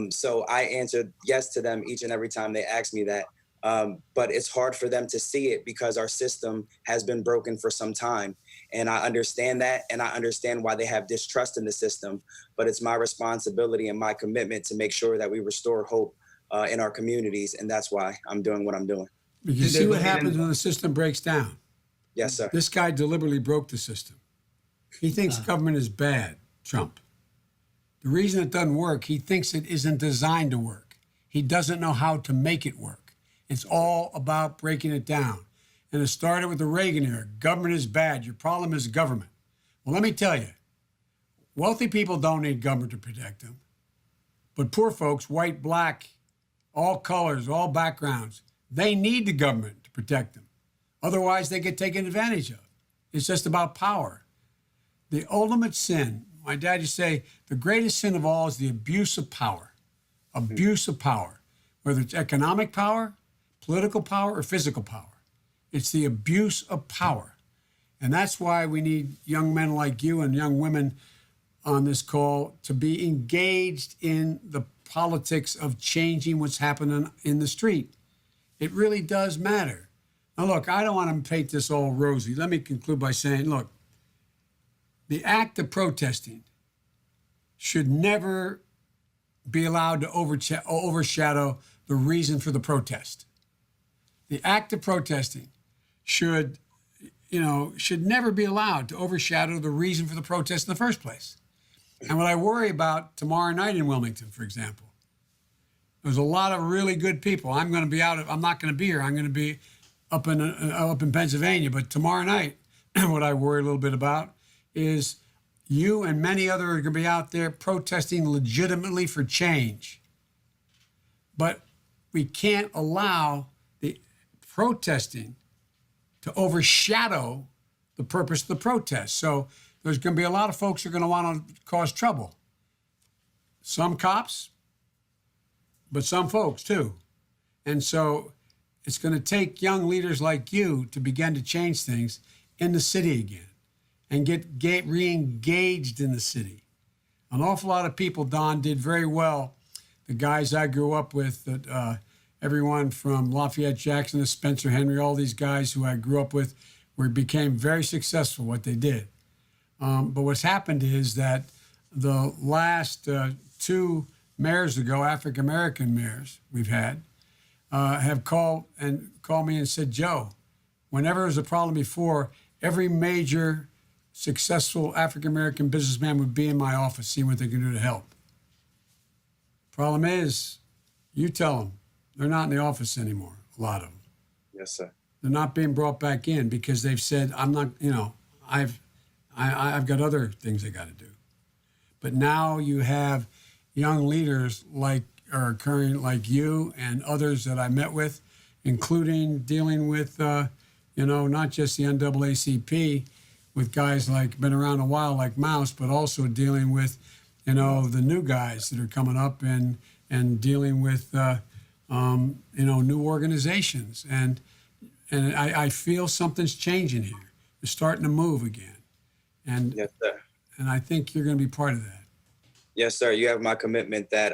So I answered yes to them each and every time they asked me that. But it's hard for them to see it because our system has been broken for some time. And I understand that, and I understand why they have distrust in the system. But it's my responsibility and my commitment to make sure that we restore hope in our communities. And that's why I'm doing what I'm doing. You see what happens when the system breaks down? Yes, sir. This guy deliberately broke the system. He thinks government is bad, Trump. The reason it doesn't work, he thinks it isn't designed to work. He doesn't know how to make it work. It's all about breaking it down. And it started with the Reagan era. Government is bad. Your problem is government. Well, let me tell you, wealthy people don't need government to protect them. But poor folks, white, black, all colors, all backgrounds, they need the government to protect them. Otherwise, they get taken advantage of. It's just about power. The ultimate sin, my dad used to say, the greatest sin of all is the abuse of power. Abuse of power, whether it's economic power, political power, or physical power. It's the abuse of power. And that's why we need young men like you and young women on this call to be engaged in the politics of changing what's happening in the street. It really does matter. Now, look, I don't want to paint this all rosy. Let me conclude by saying, look, the act of protesting should never be allowed to overshadow the reason for the protest. The act of protesting should never be allowed to overshadow the reason for the protest in the first place. And what I worry about tomorrow night in Wilmington, for example, there's a lot of really good people. I'm going to be out. I'm not going to be here. I'm going to be up in Pennsylvania. But tomorrow night, what I worry a little bit about is you and many others are going to be out there protesting legitimately for change. But we can't allow the protesting to overshadow the purpose of the protest. So there's going to be a lot of folks who are going to want to cause trouble. Some cops, but some folks too. And so it's going to take young leaders like you to begin to change things in the city again and get re-engaged in the city. An awful lot of people, Don, did very well. The guys I grew up with, everyone from Lafayette Jackson to Spencer Henry, all these guys who I grew up with became very successful what they did. But what's happened is that the last two mayors ago, African-American mayors we've had, have called me and said, Joe, whenever there was a problem before, every major successful African-American businessman would be in my office, seeing what they can do to help. Problem is, you tell them, they're not in the office anymore, a lot of them. Yes, sir. They're not being brought back in because they've said, I'm not, I've got other things I got to do. But now you have young leaders like you and others that I met with, including dealing with, not just the NAACP, with guys been around a while like Mouse, but also dealing with, the new guys that are coming up and dealing with, new organizations. And I feel something's changing here. We're starting to move again. And, yes, sir. And I think you're going to be part of that. Yes, sir. You have my commitment that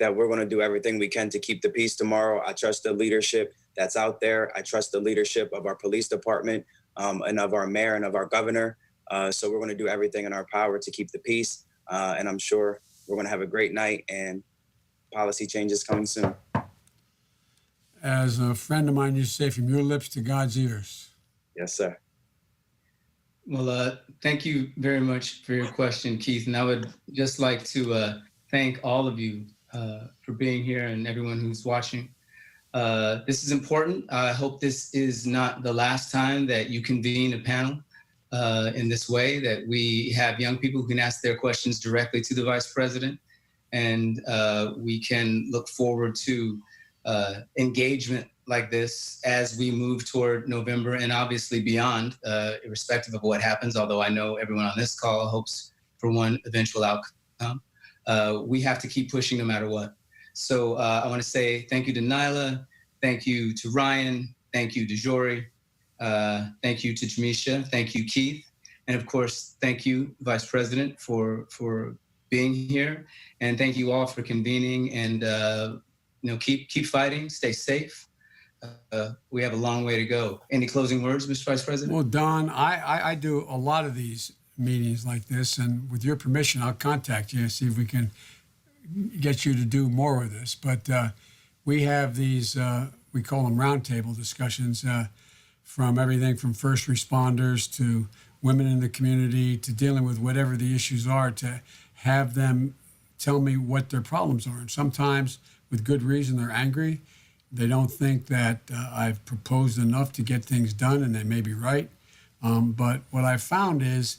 that we're going to do everything we can to keep the peace tomorrow. I trust the leadership that's out there. I trust the leadership of our police department and of our mayor and of our governor. So we're going to do everything in our power to keep the peace. And I'm sure we're going to have a great night and policy changes coming soon. As a friend of mine used to say, from your lips to God's ears. Yes, sir. Well, thank you very much for your question, Keith. And I would just like to thank all of you for being here and everyone who's watching. This is important. I hope this is not the last time that you convene a panel in this way, that we have young people who can ask their questions directly to the Vice President. And we can look forward to engagement like this as we move toward November and obviously beyond, irrespective of what happens, although I know everyone on this call hopes for one eventual outcome. We have to keep pushing no matter what. So I want to say thank you to Nyla, thank you to Ryan, thank you to Jory, thank you to Jamisha, thank you, Keith, and of course, thank you, Vice President, for being here, and thank you all for convening, and keep fighting, stay safe. We have a long way to go. Any closing words, Mr. Vice President? Well, Don, I do a lot of these meetings like this, and with your permission, I'll contact you and see if we can get you to do more of this. But we have these, we call them roundtable discussions, from everything from first responders to women in the community to dealing with whatever the issues are, to have them tell me what their problems are. And sometimes, with good reason, they're angry. They don't think that I've proposed enough to get things done, and they may be right. But what I found is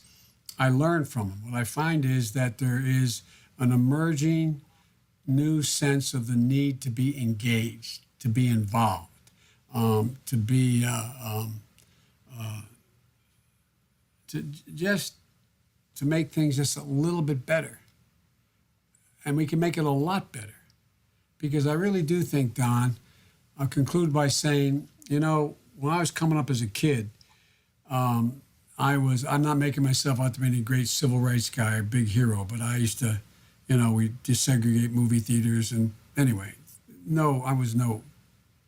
I learn from them. What I find is that there is an emerging new sense of the need to be engaged, to be involved. to be just to make things just a little bit better. And we can make it a lot better. Because I really do think, Don, I'll conclude by saying, you know, when I was coming up as a kid, I'm not making myself out to be any great civil rights guy or big hero, but I used to, you know, we desegregate movie theaters. And anyway, no, I was no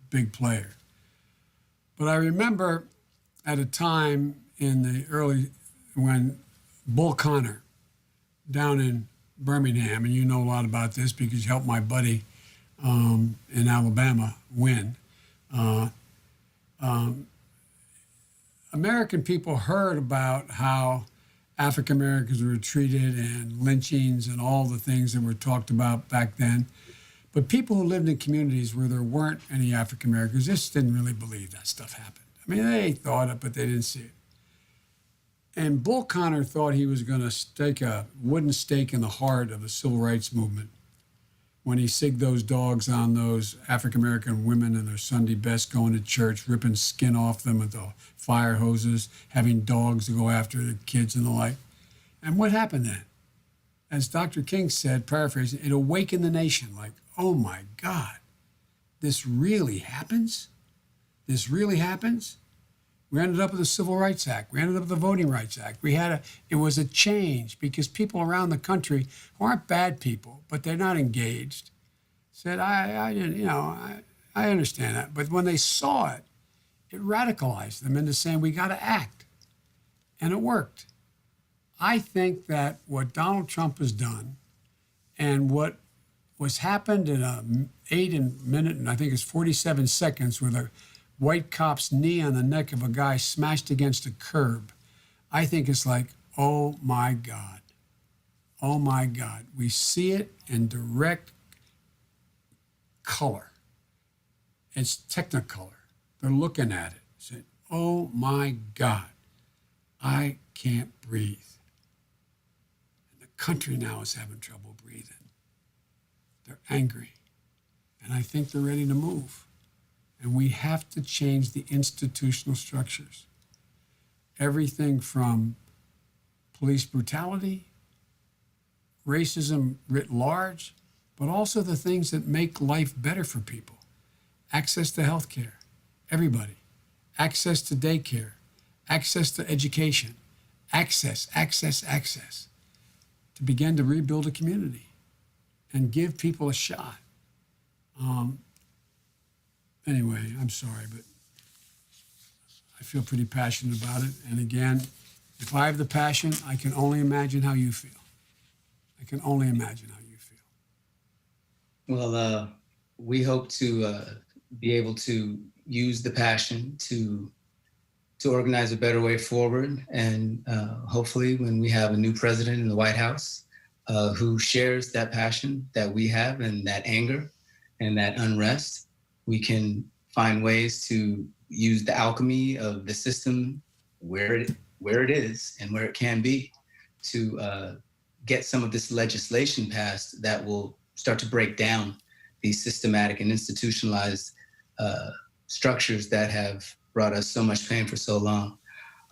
big player. But I remember at a time in the when Bull Connor down in Birmingham, and you know a lot about this because you helped my buddy in Alabama win. American people heard about how African Americans were treated and lynchings and all the things that were talked about back then. But people who lived in communities where there weren't any African Americans just didn't really believe that stuff happened. I mean, they thought it, but they didn't see it. And Bull Connor thought he was going to stake a wooden stake in the heart of the civil rights movement when he sigged those dogs on those African-American women in their Sunday best going to church, ripping skin off them with the fire hoses, having dogs to go after the kids and the like. And what happened then? As Dr. King said, paraphrasing, it awakened the nation like, oh my God, this really happens? This really happens? We ended up with the Civil Rights Act. We ended up with the Voting Rights Act. It was a change because people around the country who aren't bad people, but they're not engaged, said, I understand that. But when they saw it, it radicalized them into saying, we got to act. And it worked. I think that what Donald Trump has done and what was happened in a 8-minute, and I think it's 47 seconds with a white cop's knee on the neck of a guy smashed against a curb, I think it's like, oh my God. Oh my God. We see it in direct color. It's technicolor. They're looking at it, saying, oh my God, I can't breathe. And the country now is having trouble breathing. They're angry. And I think they're ready to move. And we have to change the institutional structures. Everything from police brutality, racism writ large, but also the things that make life better for people. Access to health care, everybody. Access to daycare, access to education, access. To begin to rebuild a community and give people a shot. Anyway, I'm sorry, but I feel pretty passionate about it. And again, if I have the passion, I can only imagine how you feel. I can only imagine how you feel. Well, we hope to be able to use the passion to organize a better way forward. And hopefully when we have a new president in the White House who shares that passion that we have and that anger and that unrest, we can find ways to use the alchemy of the system where it is and where it can be to get some of this legislation passed that will start to break down these systematic and institutionalized structures that have brought us so much pain for so long.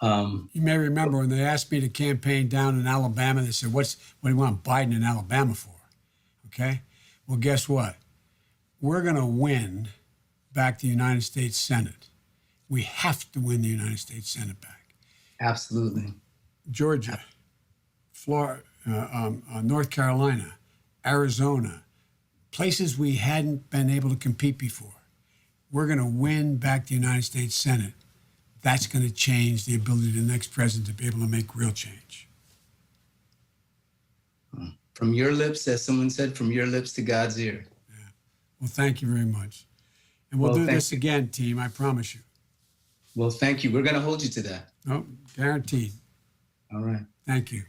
You may remember when they asked me to campaign down in Alabama, they said, what do you want Biden in Alabama for? Okay? Well, guess what? We're going to win back the United States Senate. We have to win the United States Senate back. Absolutely. Georgia, Florida, North Carolina, Arizona, places we hadn't been able to compete before. We're going to win back the United States Senate. That's going to change the ability of the next president to be able to make real change. From your lips, as someone said, from your lips to God's ear. Yeah. Well, thank you very much. And we'll do this again, team, I promise you. Well, thank you. We're going to hold you to that. Oh, guaranteed. All right. Thank you.